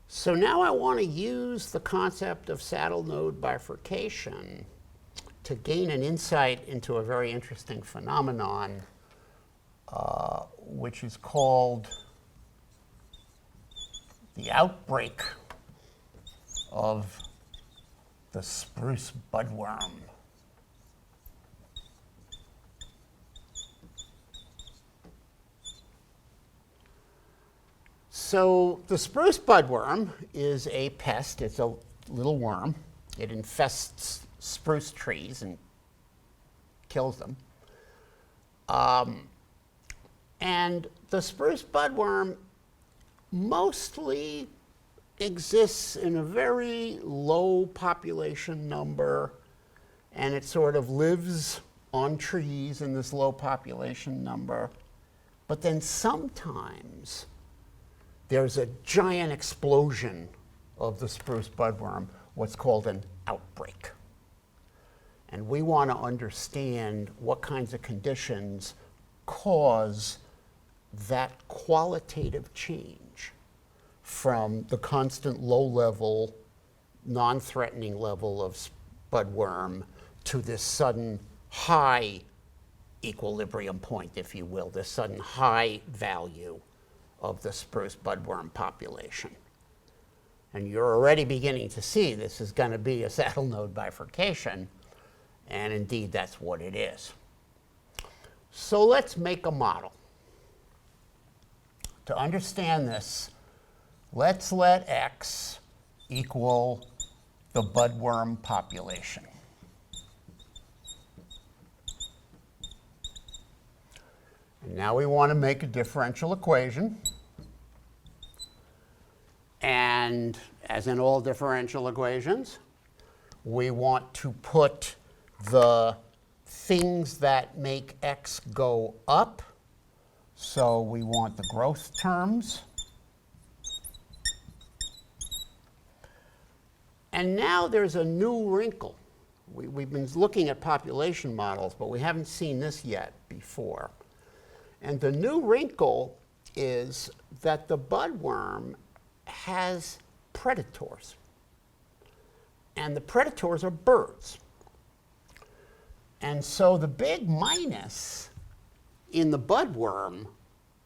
So now I want to use the concept of saddle node bifurcation to gain an insight into a very interesting phenomenon, which is called the outbreak of the spruce budworm. So the spruce budworm is a pest. It's a little worm. It infests spruce trees and kills them. And the spruce budworm mostly exists in a very low population number, and it sort of lives on trees in this low population number. But then sometimes there's a giant explosion of the spruce budworm, what's called an outbreak. And we want to understand what kinds of conditions cause that qualitative change from the constant low-level, non-threatening level of budworm to this sudden high equilibrium point, if you will, this sudden high value of the spruce budworm population. And you're already beginning to see this is going to be a saddle node bifurcation, and indeed that's what it is. So let's make a model. To understand this, let's let x equal the budworm population. And now we want to make a differential equation. And as in all differential equations, we want to put the things that make x go up. So we want the growth terms. And now there's a new wrinkle. We've been looking at population models, but we haven't seen this yet before. And the new wrinkle is that the budworm has predators. And the predators are birds. And so the big minus in the budworm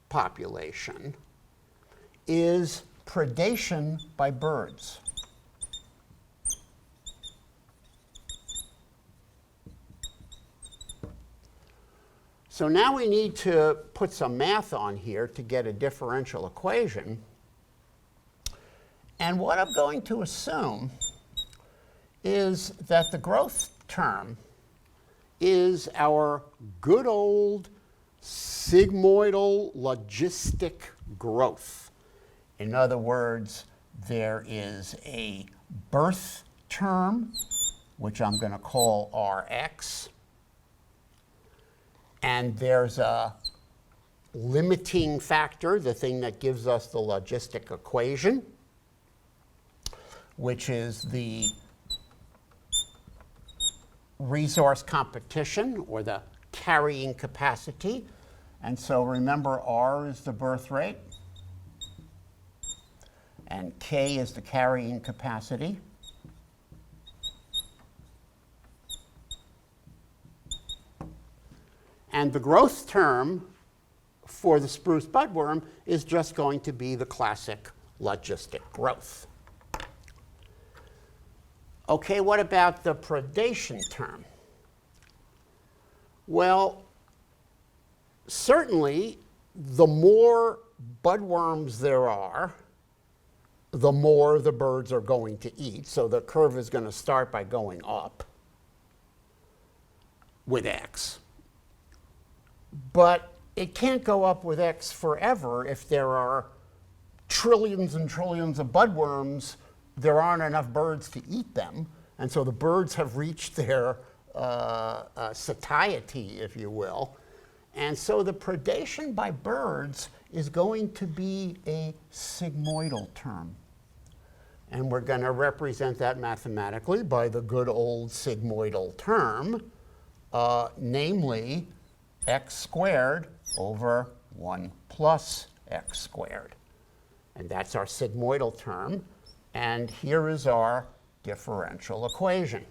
population is predation by birds. So now we need to put some math on here to get a differential equation. And what I'm going to assume is that the growth term is our good old sigmoidal logistic growth. In other words, there is a birth term, which I'm going to call Rx, and there's a limiting factor, the thing that gives us the logistic equation, which is the resource competition, or the carrying capacity. And so remember, R is the birth rate, and K is the carrying capacity. And the growth term for the spruce budworm is just going to be the classic logistic growth. Okay, what about the predation term? Well, certainly the more budworms there are, the more the birds are going to eat. So the curve is going to start by going up with x. But it can't go up with x forever. If there are trillions and trillions of budworms, there aren't enough birds to eat them. And so the birds have reached their satiety, if you will. And so the predation by birds is going to be a sigmoidal term. And we're going to represent that mathematically by the good old sigmoidal term, namely x squared over 1 plus x squared. And that's our sigmoidal term. And here is our differential equation.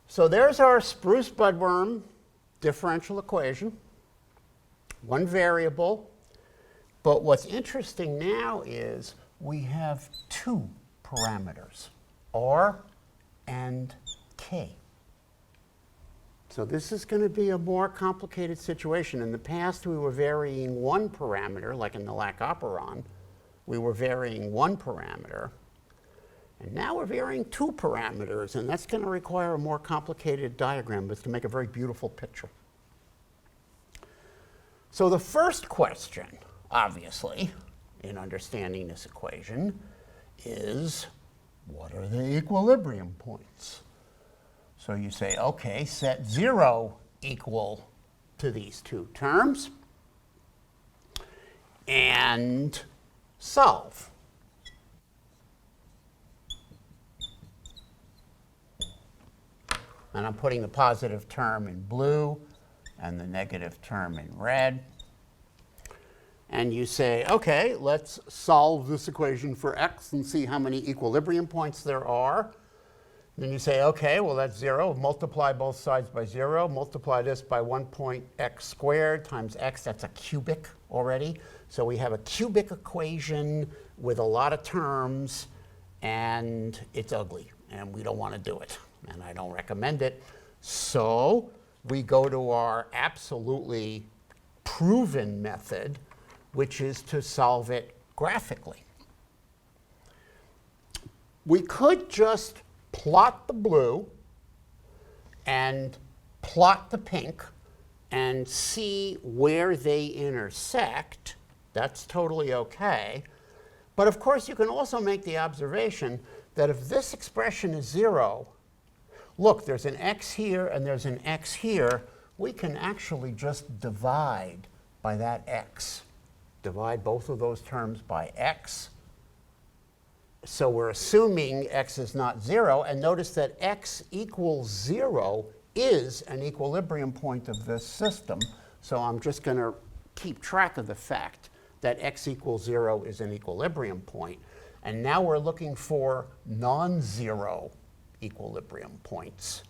So there's our Spruce Budworm differential equation, one variable. But what's interesting now is we have two parameters, r and k. So this is going to be a more complicated situation. In the past, we were varying one parameter, like in the Lac-Operon. We were varying one parameter. And now we're varying two parameters, and that's going to require a more complicated diagram, but it's to make a very beautiful picture. So the first question, obviously, in understanding this equation is, what are the equilibrium points? So you say, okay, set 0 equal to these two terms, and solve. And I'm putting the positive term in blue and the negative term in red. And you say, okay, let's solve this equation for x and see how many equilibrium points there are. Then you say, okay, well, that's 0. Multiply both sides by 0. Multiply this by 1.x squared times x. That's a cubic already. So we have a cubic equation with a lot of terms, and it's ugly, and we don't want to do it, and I don't recommend it. So we go to our absolutely proven method, which is to solve it graphically. We could just plot the blue and plot the pink and see where they intersect. That's totally okay. But of course, you can also make the observation that if this expression is 0, look, there's an x here and there's an x here, we can actually just divide by that x. Divide both of those terms by x. So we're assuming x is not 0, and notice that x equals 0 is an equilibrium point of this system. So I'm just going to keep track of the fact that x equals 0 is an equilibrium point. And now we're looking for non-zero equilibrium points.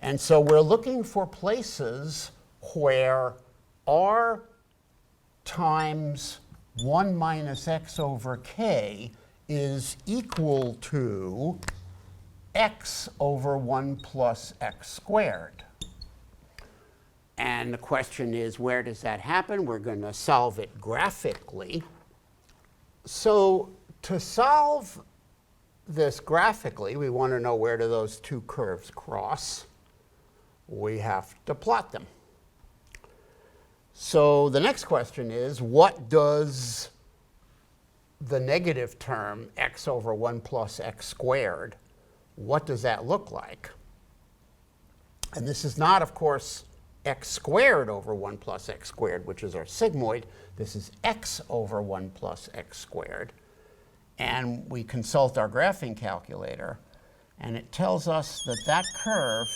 And so we're looking for places where r times 1 minus x over k is equal to x over 1 plus x squared. And the question is, where does that happen? We're going to solve it graphically. So to solve this graphically, we want to know where do those two curves cross. We have to plot them. So the next question is, what does the negative term x over 1 plus x squared, what does that look like? And this is not, of course, x squared over 1 plus x squared, which is our sigmoid. This is x over 1 plus x squared. And we consult our graphing calculator, and it tells us that that curve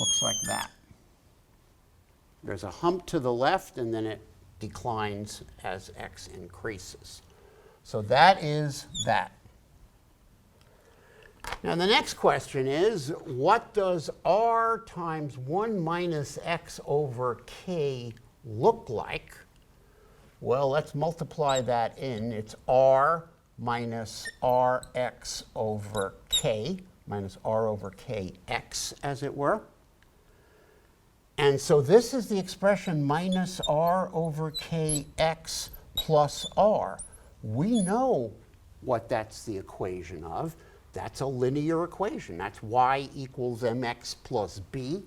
looks like that. There's a hump to the left, and then it declines as x increases. So that is that. Now the next question is, what does r times 1 minus x over k look like? Well, let's multiply that in. It's r minus rx over k, minus r over kx, as it were. And so this is the expression minus r over kx plus r. We know what that's the equation of. That's a linear equation. That's y equals mx plus b.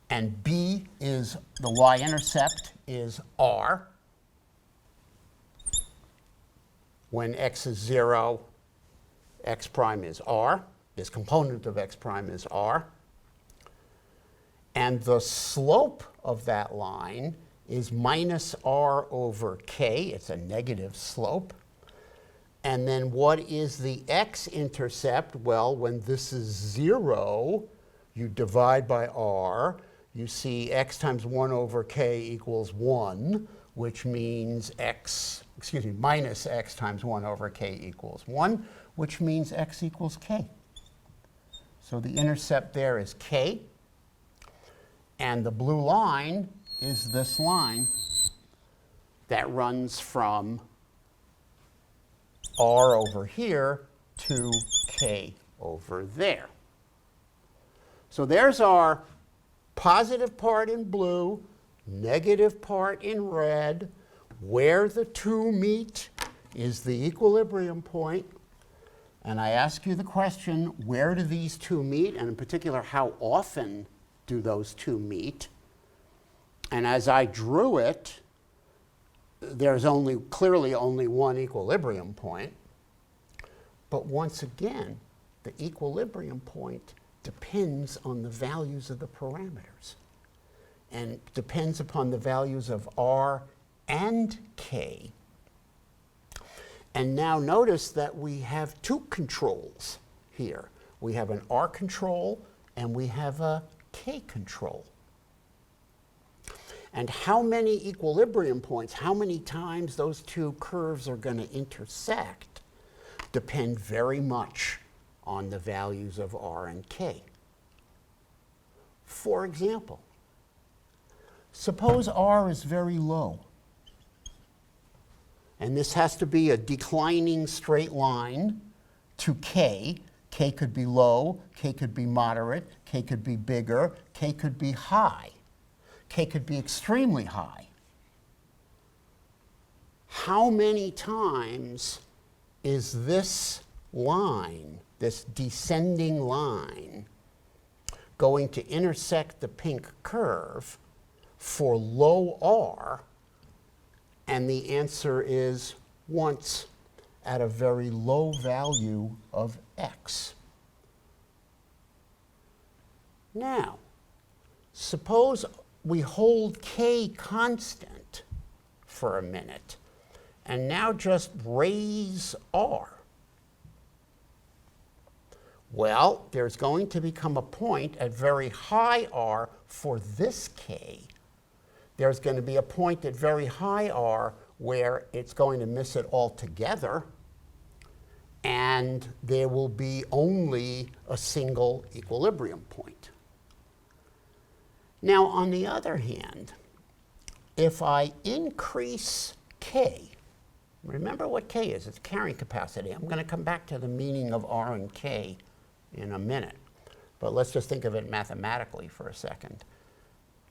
And b is, the y-intercept is r. When x is 0, x prime is r. This component of x prime is r. And the slope of that line is minus r over k. It's a negative slope. And then what is the x-intercept? Well, when this is 0, you divide by r. You see x times 1 over k equals 1. which means minus x times 1 over k equals 1, which means x equals k. So the intercept there is k, and the blue line is this line that runs from r over here to k over there. So there's our positive part in blue, negative part in red. Where the two meet is the equilibrium point. And I ask you the question, where do these two meet? And in particular, how often do those two meet? And as I drew it, there's clearly only one equilibrium point. But once again, the equilibrium point depends on the values of the parameters, and depends upon the values of r and k. And now notice that we have two controls here. We have an r control and we have a k control. And how many equilibrium points, how many times those two curves are going to intersect depend very much on the values of r and k. For example, suppose r is very low. And this has to be a declining straight line to k. K could be low, k could be moderate, k could be bigger, k could be high. K could be extremely high. How many times is this line, this descending line, going to intersect the pink curve for low r? And the answer is once at a very low value of x. Now, suppose we hold k constant for a minute and now just raise r. Well, there's going to become a point at very high r for this k. There's going to be a point at very high r where it's going to miss it altogether, and there will be only a single equilibrium point. Now, on the other hand, if I increase k, remember what k is, it's carrying capacity. I'm going to come back to the meaning of r and k in a minute, but let's just think of it mathematically for a second.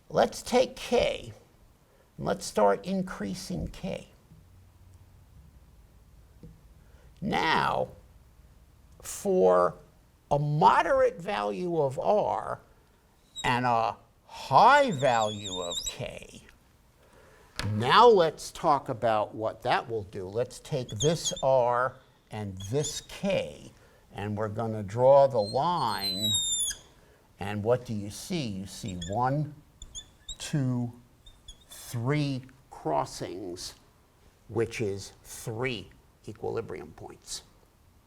Let's take k, and let's start increasing k. Now, for a moderate value of r and a high value of k, now let's talk about what that will do. Let's take this r and this k, and we're going to draw the line. And what do you see? You see 1, 2, 3 crossings, which is 3 equilibrium points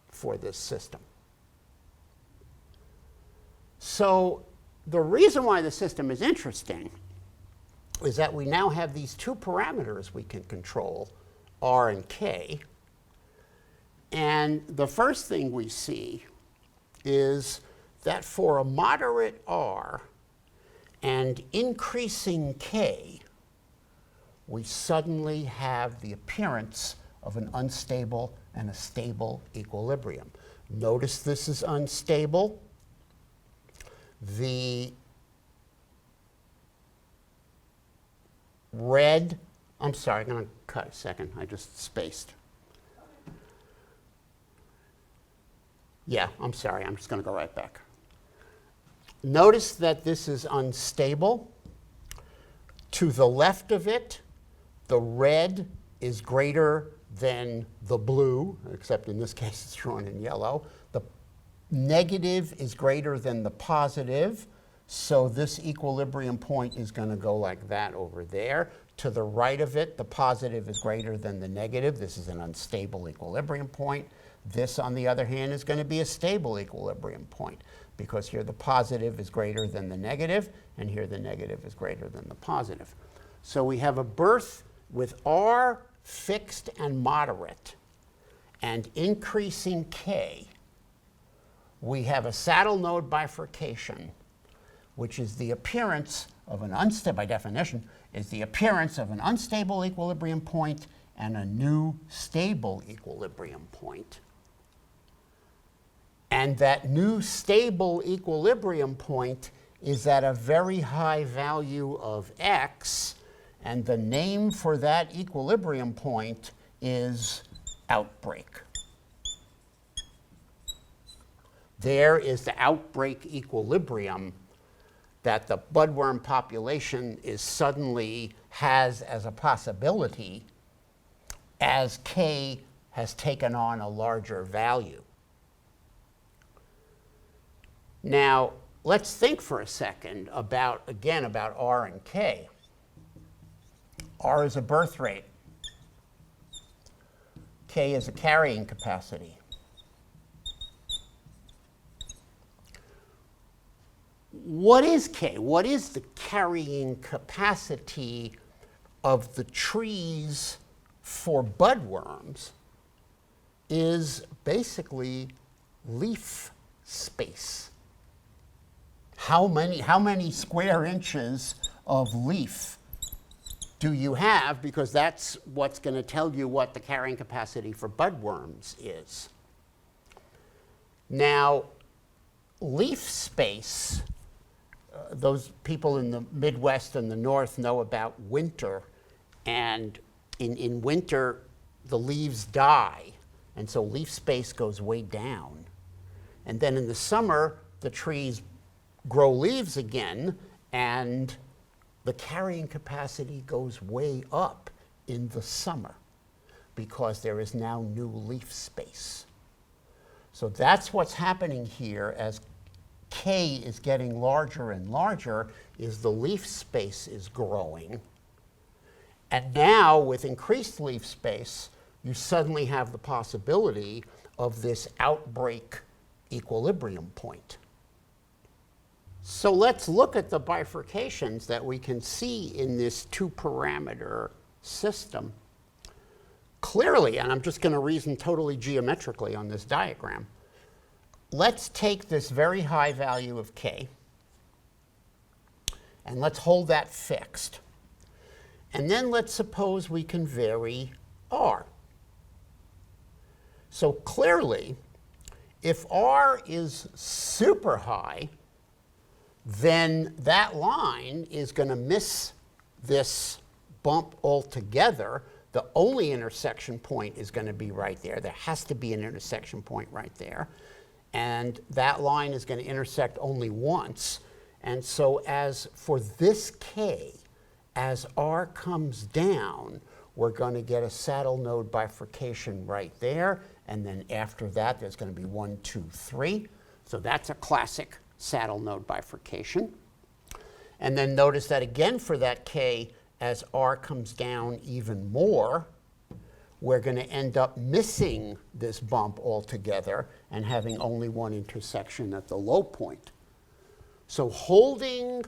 for this system. So the reason why the system is interesting is that we now have these two parameters we can control, r and k. And the first thing we see is that for a moderate r and increasing k, we suddenly have the appearance of an unstable and a stable equilibrium. Notice this is unstable. The red, I'm sorry, I'm going to cut a second. I just spaced. Yeah, I'm sorry. I'm just going to go right back. Notice that this is unstable. To the left of it, the red is greater than the blue, except in this case it's drawn in yellow. The negative is greater than the positive, so this equilibrium point is going to go like that over there. To the right of it, the positive is greater than the negative. This is an unstable equilibrium point. This, on the other hand, is going to be a stable equilibrium point, because here the positive is greater than the negative, and here the negative is greater than the positive. So we have a birth with R fixed and moderate and increasing K, we have a saddle node bifurcation, which is the appearance of an unstable, by definition, is the appearance of an unstable equilibrium point and a new stable equilibrium point. And that new stable equilibrium point is at a very high value of x, and the name for that equilibrium point is outbreak. There is the outbreak equilibrium that the budworm population is suddenly has as a possibility as K has taken on a larger value. Now, let's think for a second about, again, about R and K. R is a birth rate. K is a carrying capacity. What is K? What is the carrying capacity of the trees for budworms? Is basically leaf space. How many square inches of leaf do you have? Because that's what's going to tell you what the carrying capacity for budworms is. Now, leaf space, those people in the Midwest and the North know about winter, and in winter the leaves die, and so leaf space goes way down. And then in the summer the trees grow leaves again, and the carrying capacity goes way up in the summer because there is now new leaf space. So that's what's happening here as K is getting larger and larger, is the leaf space is growing. And now with increased leaf space, you suddenly have the possibility of this outbreak equilibrium point. So let's look at the bifurcations that we can see in this two-parameter system. Clearly, and I'm just going to reason totally geometrically on this diagram, let's take this very high value of K, and let's hold that fixed. And then let's suppose we can vary R. So clearly, if R is super high, then that line is going to miss this bump altogether. The only intersection point is going to be right there. There has to be an intersection point right there. And that line is going to intersect only once. And so as for this K, as R comes down, we're going to get a saddle node bifurcation right there. And then after that, there's going to be 1, 2, 3. So that's a classic saddle node bifurcation. And then notice that again for that K, as R comes down even more, we're going to end up missing this bump altogether and having only one intersection at the low point. So holding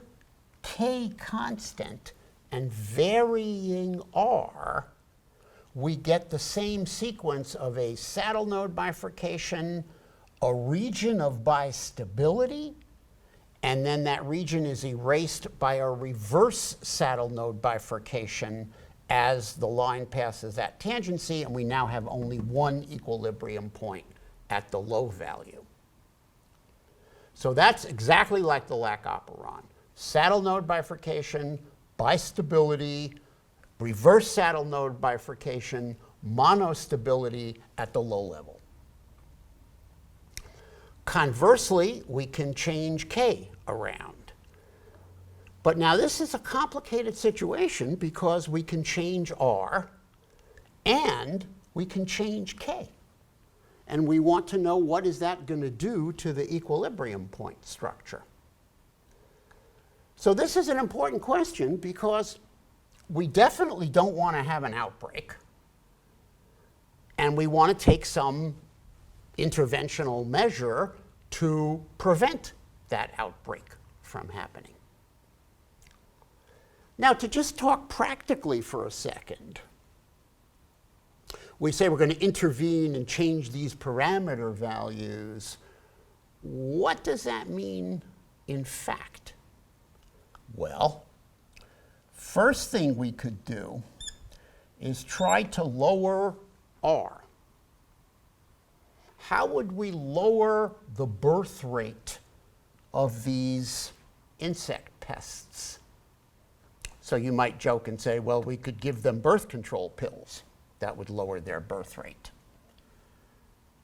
K constant and varying R, we get the same sequence of a saddle node bifurcation, a region of bistability, and then that region is erased by a reverse saddle node bifurcation as the line passes that tangency, and we now have only one equilibrium point at the low value. So that's exactly like the lac operon. Saddle node bifurcation, bistability, reverse saddle node bifurcation, monostability at the low level. Conversely, we can change K around. But now this is a complicated situation because we can change R and we can change K. And we want to know what is that going to do to the equilibrium point structure. So this is an important question because we definitely don't want to have an outbreak. And we want to take some interventional measure to prevent that outbreak from happening. Now, to just talk practically for a second, we say we're going to intervene and change these parameter values. What does that mean in fact? Well, first thing we could do is try to lower R. How would we lower the birth rate of these insect pests? So you might joke and say, well, we could give them birth control pills. That would lower their birth rate.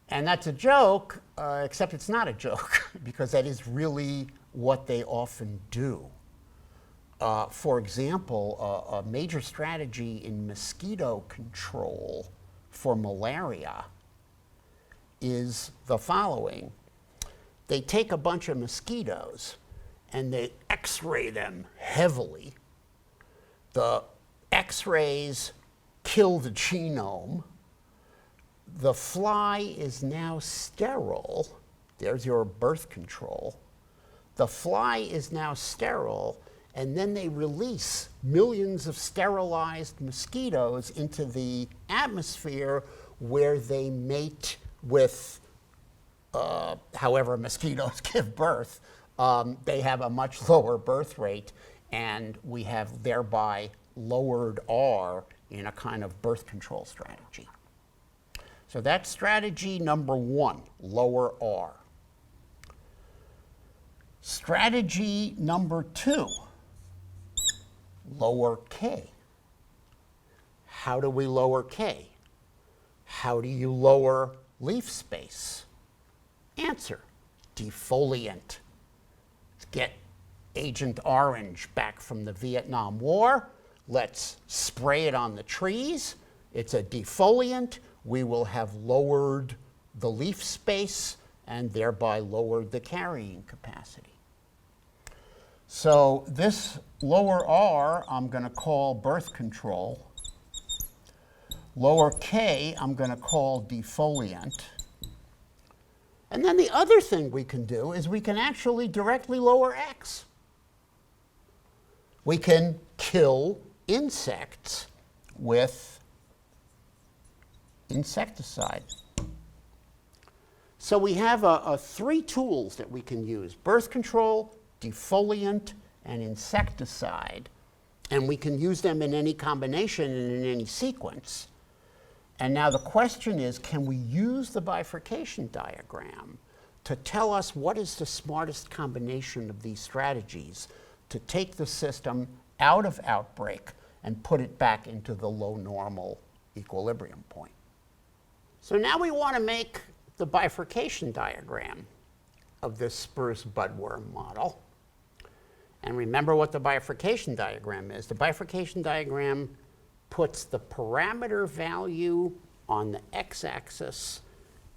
And that's a joke, except it's not a joke, because that is really what they often do. For example, a major strategy in mosquito control for malaria is the following. They take a bunch of mosquitoes and they X-ray them heavily. The X-rays kill the genome. The fly is now sterile. There's your birth control. The fly is now sterile, and then they release millions of sterilized mosquitoes into the atmosphere where they mate with however mosquitoes give birth. They have a much lower birth rate, and we have thereby lowered R in a kind of birth control strategy. So that's strategy number one, lower R. Strategy number two, lower K. How do we lower K? How do you lower leaf space? Answer, defoliant. Let's get Agent Orange back from the Vietnam War. Let's spray it on the trees. It's a defoliant. We will have lowered the leaf space and thereby lowered the carrying capacity. So this lower R I'm going to call birth control. Lower K I'm going to call defoliant. And then the other thing we can do is we can actually directly lower X. We can kill insects with insecticide. So we have three tools that we can use: birth control, defoliant, and insecticide. And we can use them in any combination and in any sequence. And now the question is, can we use the bifurcation diagram to tell us what is the smartest combination of these strategies to take the system out of outbreak and put it back into the low normal equilibrium point? So now we want to make the bifurcation diagram of this Spruce Budworm model. And remember what the bifurcation diagram is. The bifurcation diagram puts the parameter value on the x-axis,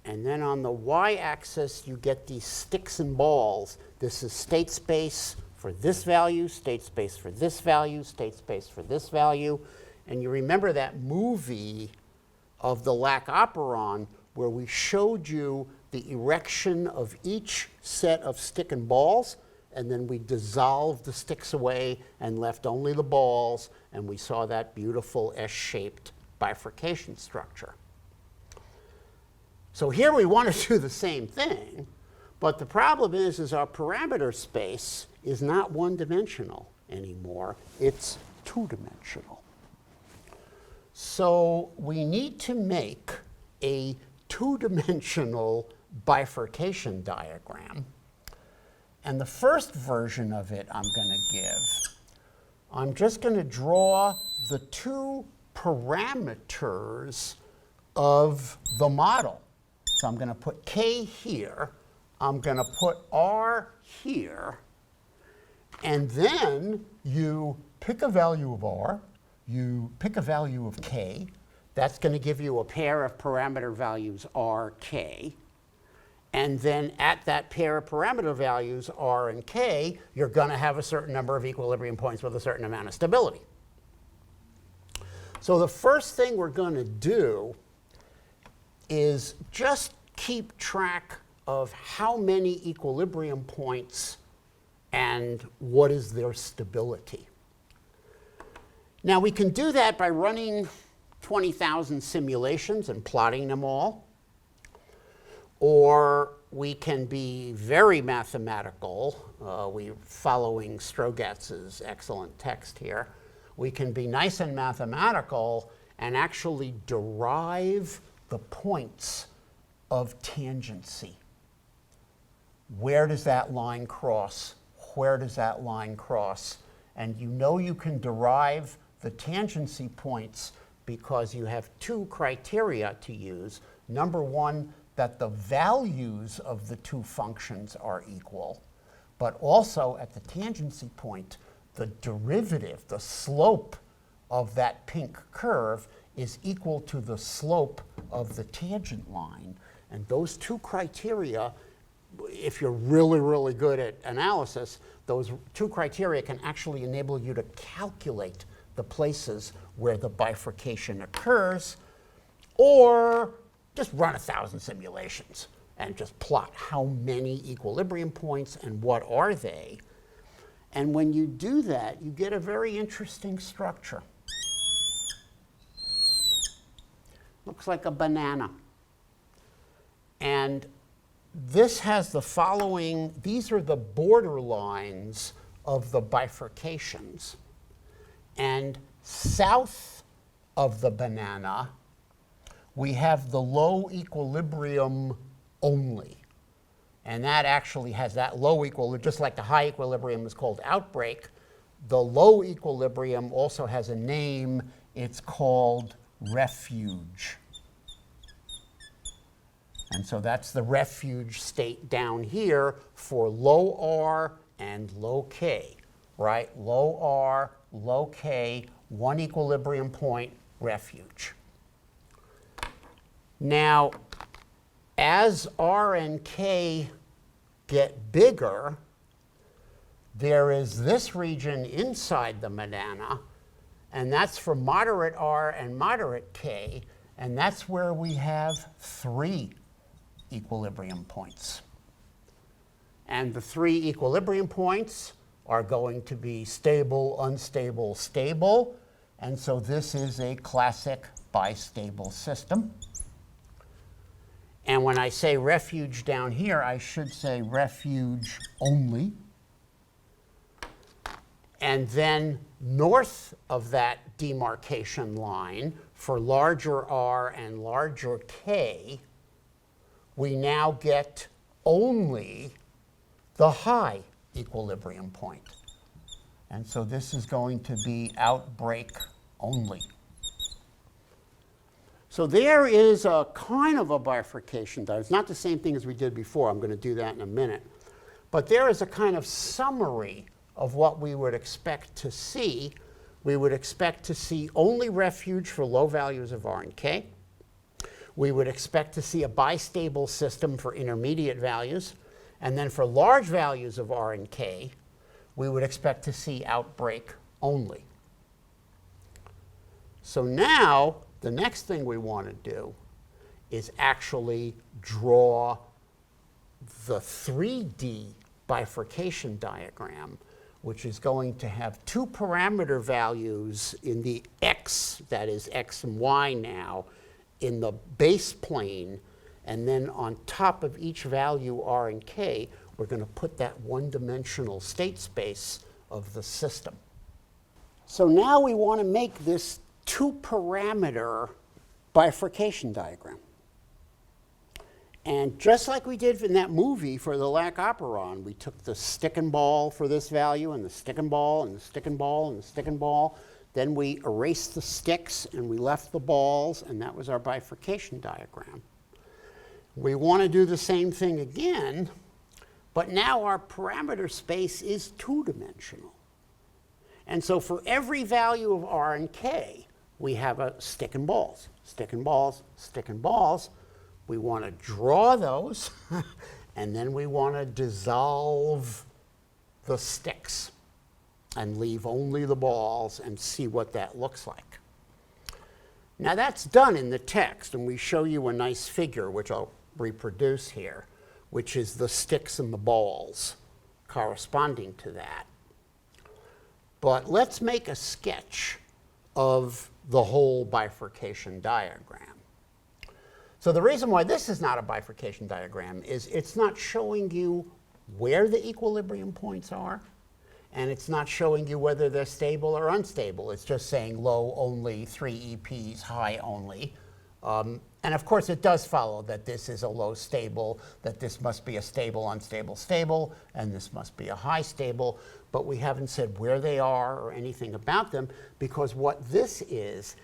and then on the y-axis you get these sticks and balls. This is state space for this value, state space for this value, state space for this value. And you remember that movie of the lac operon where we showed you the erection of each set of stick and balls, and then we dissolved the sticks away and left only the balls, and we saw that beautiful S-shaped bifurcation structure. So here we want to do the same thing, but the problem is our parameter space is not one-dimensional anymore, it's two-dimensional. So we need to make a two-dimensional bifurcation diagram. And the first version of it I'm going to give, I'm just going to draw the two parameters of the model. So I'm going to put K here, I'm going to put R here, and then you pick a value of R, you pick a value of K. That's going to give you a pair of parameter values R, K. And then at that pair of parameter values, R and K, you're going to have a certain number of equilibrium points with a certain amount of stability. So the first thing we're going to do is just keep track of how many equilibrium points and what is their stability. Now we can do that by running 20,000 simulations and plotting them all. Or we can be very mathematical. We're following Strogatz's excellent text here. We can be nice and mathematical and actually derive the points of tangency. Where does that line cross? Where does that line cross? And you know you can derive the tangency points because you have two criteria to use. Number one, that the values of the two functions are equal, but also at the tangency point, the derivative, the slope of that pink curve is equal to the slope of the tangent line. And those two criteria, if you're really, really good at analysis, those two criteria can actually enable you to calculate the places where the bifurcation occurs, or just run 1,000 simulations and just plot how many equilibrium points and what are they. And when you do that, you get a very interesting structure. Looks like a banana. And this has the following, these are the border lines of the bifurcations. And south of the banana, we have the low equilibrium only. And that actually has that low equilibrium, just like the high equilibrium is called outbreak. The low equilibrium also has a name. It's called refuge. And so that's the refuge state down here for low R and low K, right? Low R, low K, one equilibrium point, refuge. Now, as R and K get bigger, there is this region inside the banana, and that's for moderate R and moderate K, and that's where we have 3 equilibrium points. And the 3 equilibrium points are going to be stable, unstable, stable, and so this is a classic bistable system. And when I say refuge down here, I should say refuge only. And then north of that demarcation line, for larger R and larger K, we now get only the high equilibrium point. And so this is going to be outbreak only. So there is a kind of a bifurcation. It's not the same thing as we did before. I'm going to do that in a minute. But there is a kind of summary of what we would expect to see. We would expect to see only refuge for low values of R and K. We would expect to see a bistable system for intermediate values. And then for large values of R and K, we would expect to see outbreak only. So now, the next thing we want to do is actually draw the 3D bifurcation diagram, which is going to have 2 parameter values in the x, that is x and y now, in the base plane, and then on top of each value R and K, we're going to put that one-dimensional state space of the system. So now we want to make this 2-parameter bifurcation diagram. And just like we did in that movie for the Lac Operon, we took the stick and ball for this value, and the stick and ball, and the stick and ball, and the stick and ball. Then we erased the sticks, and we left the balls, and that was our bifurcation diagram. We want to do the same thing again, but now our parameter space is 2-dimensional. And so for every value of R and K, we have a stick and balls, stick and balls, stick and balls. We want to draw those, and then we want to dissolve the sticks and leave only the balls and see what that looks like. Now that's done in the text, and we show you a nice figure, which I'll reproduce here, which is the sticks and the balls corresponding to that. But let's make a sketch of the whole bifurcation diagram. So the reason why this is not a bifurcation diagram is it's not showing you where the equilibrium points are, and it's not showing you whether they're stable or unstable. It's just saying low only, 3 EPs, high only. And of course, it does follow that this is a low stable, that this must be a stable, unstable, stable, and this must be a high stable. But we haven't said where they are or anything about them, because what this is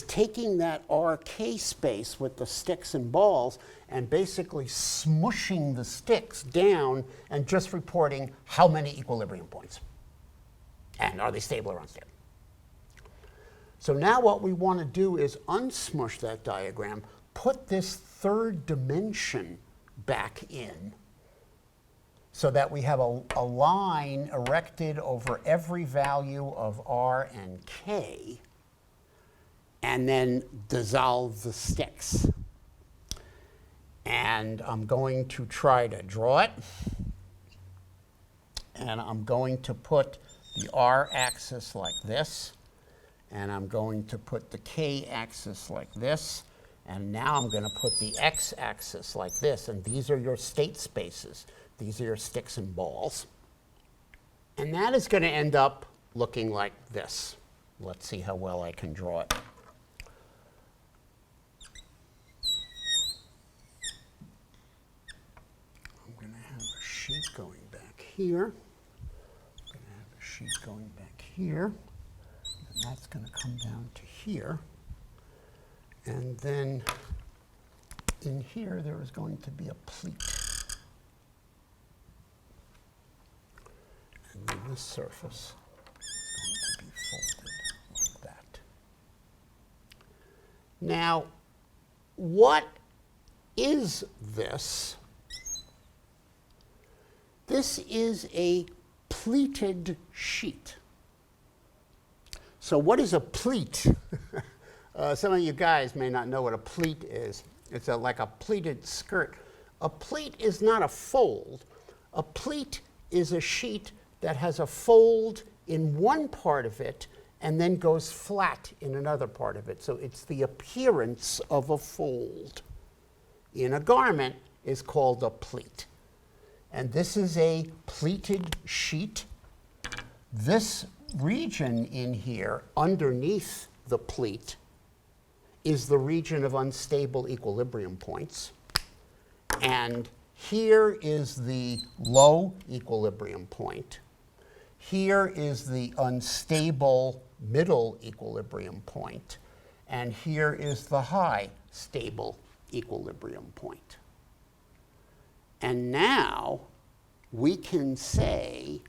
taking that RK space with the sticks and balls and basically smushing the sticks down and just reporting how many equilibrium points. And are they stable or unstable? So now what we want to do is unsmush that diagram, put this third dimension back in so that we have a line erected over every value of R and K, and then dissolve the sticks. And I'm going to try to draw it. And I'm going to put the R-axis like this. And I'm going to put the K-axis like this. And now I'm going to put the X-axis like this. And these are your state spaces. These are your sticks and balls. And that is going to end up looking like this. Let's see how well I can draw it. I'm going to have a sheet going back here. I'm going to have a sheet going back here. And that's going to come down to here. And then in here, there is going to be a pleat. And then this surface is going to be folded like that. Now, what is this? This is a pleated sheet. So what is a pleat? Some of you guys may not know what a pleat is. It's like a pleated skirt. A pleat is not a fold. A pleat is a sheet that has a fold in one part of it and then goes flat in another part of it. So it's the appearance of a fold in a garment is called a pleat. And this is a pleated sheet. This region in here underneath the pleat is the region of unstable equilibrium points. And here is the low equilibrium point. Here is the unstable middle equilibrium point. And here is the high stable equilibrium point. And now we can say,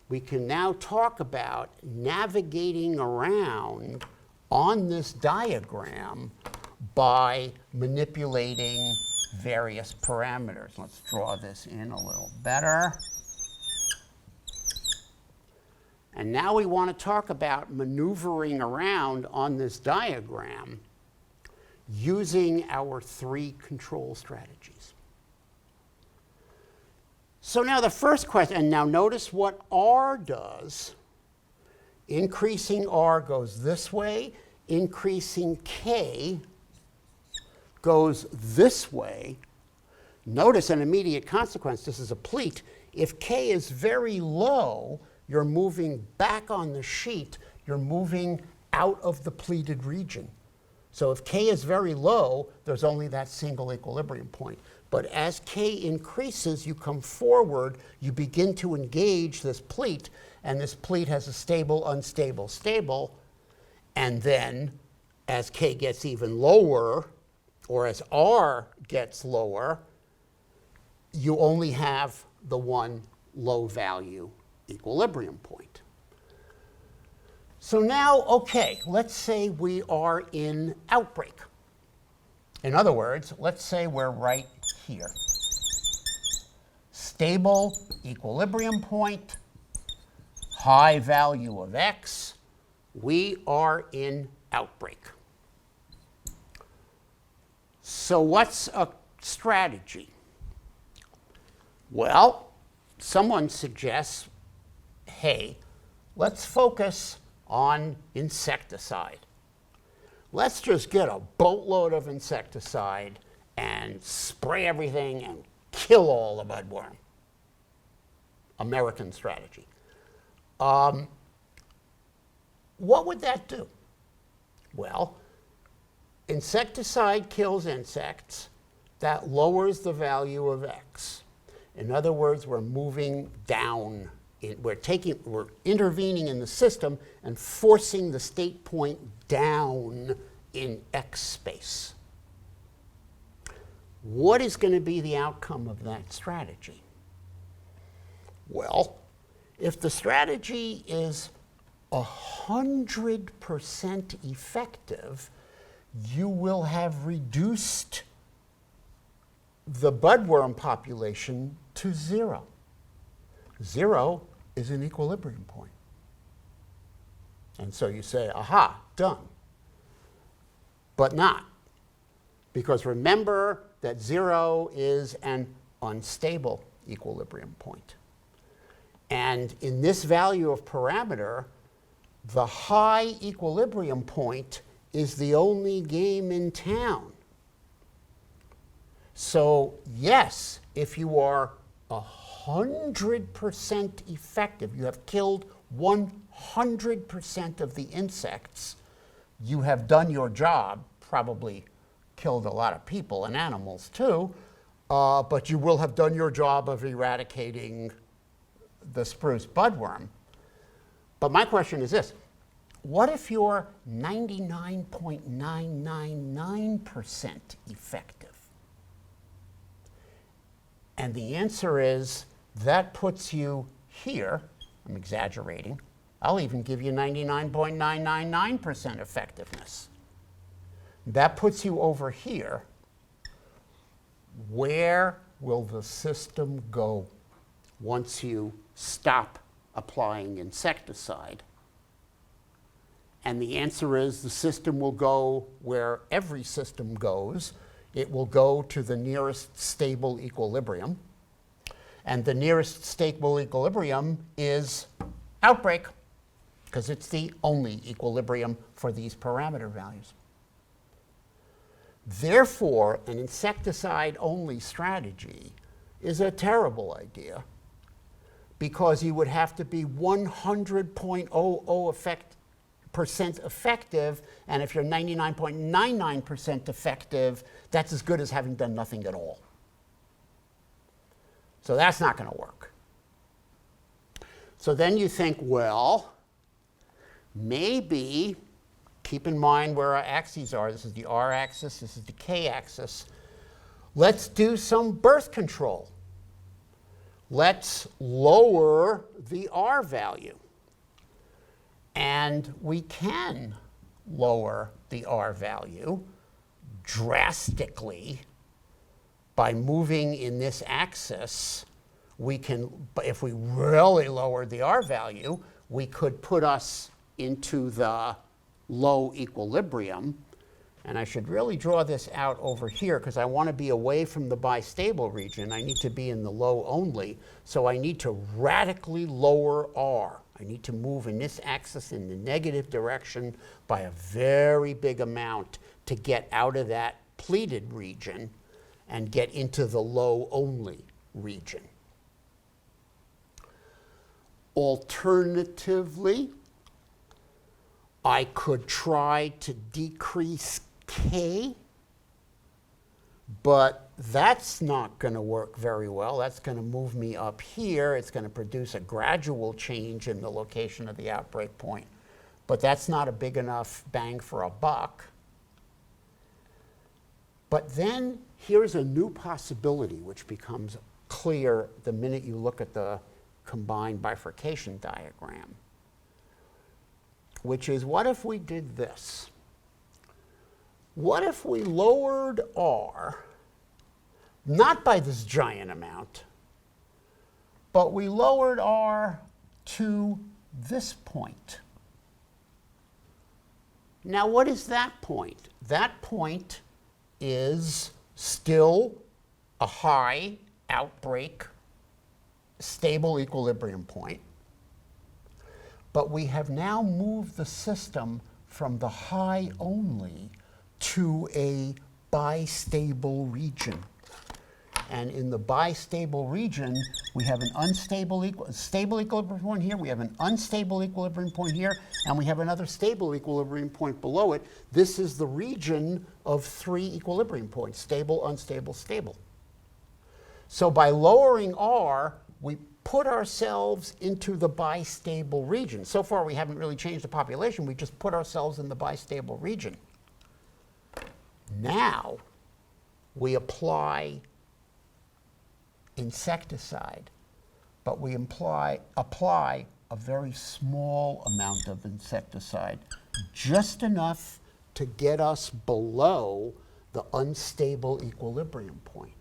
we can now talk about navigating around on this diagram by manipulating various parameters. Let's draw this in a little better. And now we want to talk about maneuvering around on this diagram using our 3 control strategies. So now the first question, and now notice what R does. Increasing R goes this way. Increasing K goes this way. Notice an immediate consequence. This is a pleat. If K is very low, you're moving back on the sheet. You're moving out of the pleated region. So if K is very low, there's only that single equilibrium point. But as K increases, you come forward, you begin to engage this pleat, and this pleat has a stable, unstable, stable. And then as K gets even lower, or as R gets lower, you only have the one low value equilibrium point. So now, okay, let's say we are in outbreak. In other words, let's say we're right here. Stable equilibrium point, high value of X. We are in outbreak. So what's a strategy? Well, someone suggests, hey, let's focus on insecticide. let's just get a boatload of insecticide and spray everything and kill all the budworm. American strategy. What would that do? Well, insecticide kills insects. That lowers the value of X. In other words, we're moving down. We're intervening in the system and forcing the state point down in X space. What is going to be the outcome of that strategy? Well, if the strategy is 100% effective, you will have reduced the budworm population to 0. 0 is an equilibrium point. And so you say, aha, done. But not. Because remember that 0 is an unstable equilibrium point. And in this value of parameter, the high equilibrium point is the only game in town. So yes, if you are 100% effective, you have killed 100% of the insects, you have done your job, probably killed a lot of people and animals too, but you will have done your job of eradicating the spruce budworm. But my question is this: what if you're 99.999% effective? And the answer is that puts you here. I'm exaggerating. I'll even give you 99.999% effectiveness. That puts you over here. Where will the system go once you stop applying insecticide? And the answer is the system will go where every system goes. It will go to the nearest stable equilibrium. And the nearest stable equilibrium is outbreak, because it's the only equilibrium for these parameter values. Therefore, an insecticide-only strategy is a terrible idea, because you would have to be 100.00% effective, and if you're 99.99% effective, that's as good as having done nothing at all. So that's not going to work. So then you think, well, maybe, keep in mind where our axes are. This is the R-axis, this is the K-axis. Let's do some birth control. Let's lower the R value. And we can lower the R value drastically by moving in this axis. We can, if we really lowered the R value, we could put us into the low equilibrium. And I should really draw this out over here because I want to be away from the bistable region. I need to be in the low only. So I need to radically lower R. I need to move in this axis in the negative direction by a very big amount to get out of that pleated region and get into the low only region. Alternatively, I could try to decrease K, but that's not going to work very well. That's going to move me up here. It's going to produce a gradual change in the location of the outbreak point, but that's not a big enough bang for a buck. But then here's a new possibility which becomes clear the minute you look at the combined bifurcation diagram, which is, what if we did this? What if we lowered R, not by this giant amount, but we lowered R to this point? Now, what is that point? That point is still a high outbreak stable equilibrium point, but we have now moved the system from the high only to a bistable region. And in the bistable region, we have an stable equilibrium point here, we have an unstable equilibrium point here, and we have another stable equilibrium point below it. This is the region of 3 equilibrium points: stable, unstable, stable. So by lowering R, we put ourselves into the bistable region. So far, we haven't really changed the population. We just put ourselves in the bistable region. Now, we apply insecticide, but we apply a very small amount of insecticide, just enough to get us below the unstable equilibrium point.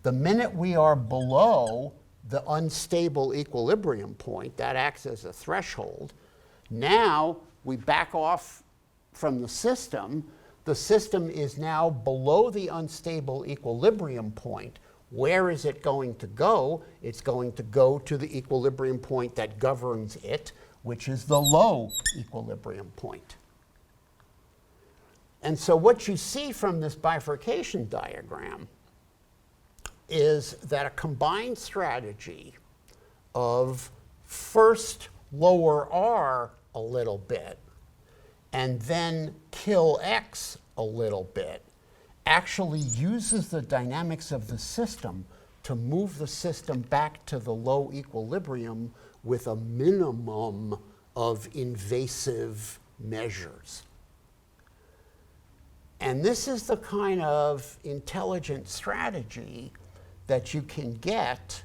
The minute we are below the unstable equilibrium point, that acts as a threshold. Now we back off from the system. The system is now below the unstable equilibrium point. Where is it going to go? It's going to go to the equilibrium point that governs it, which is the low equilibrium point. And so what you see from this bifurcation diagram is that a combined strategy of first lower R a little bit and then kill X a little bit actually uses the dynamics of the system to move the system back to the low equilibrium with a minimum of invasive measures. And this is the kind of intelligent strategy that you can get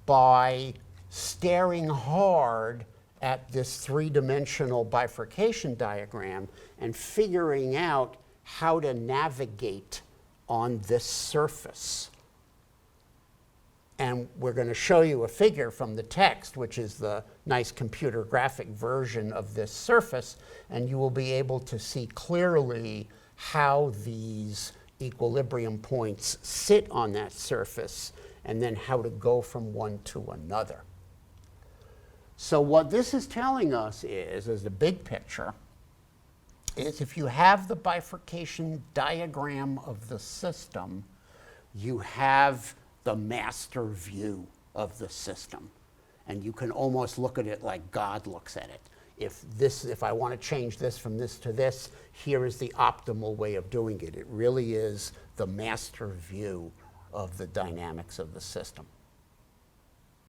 by staring hard at this 3-dimensional bifurcation diagram and figuring out how to navigate on this surface. And we're going to show you a figure from the text, which is the nice computer graphic version of this surface, and you will be able to see clearly how these equilibrium points sit on that surface, and then how to go from one to another. So what this is telling us is, as the big picture, is if you have the bifurcation diagram of the system, you have the master view of the system. And you can almost look at it like God looks at it. If I want to change this from this to this, here is the optimal way of doing it. It really is the master view of the dynamics of the system.